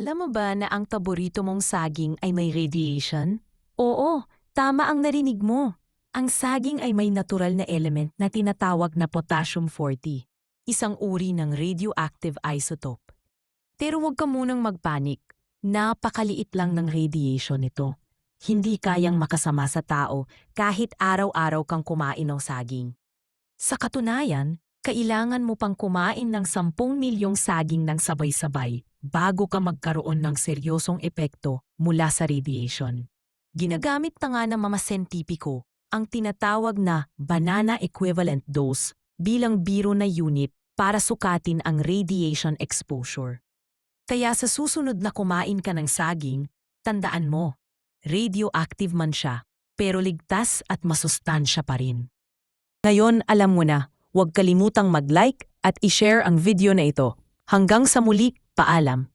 Alam mo ba na ang paborito mong saging ay may radiation? Oo, tama ang narinig mo. Ang saging ay may natural na element na tinatawag na potassium-40, isang uri ng radioactive isotope. Pero huwag ka munang magpanik. Napakaliit lang ng radiation nito. Hindi kayang makasama sa tao kahit araw-araw kang kumain ng saging. Sa katunayan, kailangan mo pang kumain ng 10 milyong saging ng sabay-sabay bago ka magkaroon ng seryosong epekto mula sa radiation. Ginagamit na nga ng mga sentipiko ang tinatawag na banana equivalent dose bilang biro na unit para sukatin ang radiation exposure. Kaya sa susunod na kumain ka ng saging, tandaan mo, radioactive man siya, pero ligtas at masustansya pa rin. Ngayon alam mo na, huwag kalimutang mag-like at i-share ang video na ito. Hanggang sa muli, paalam.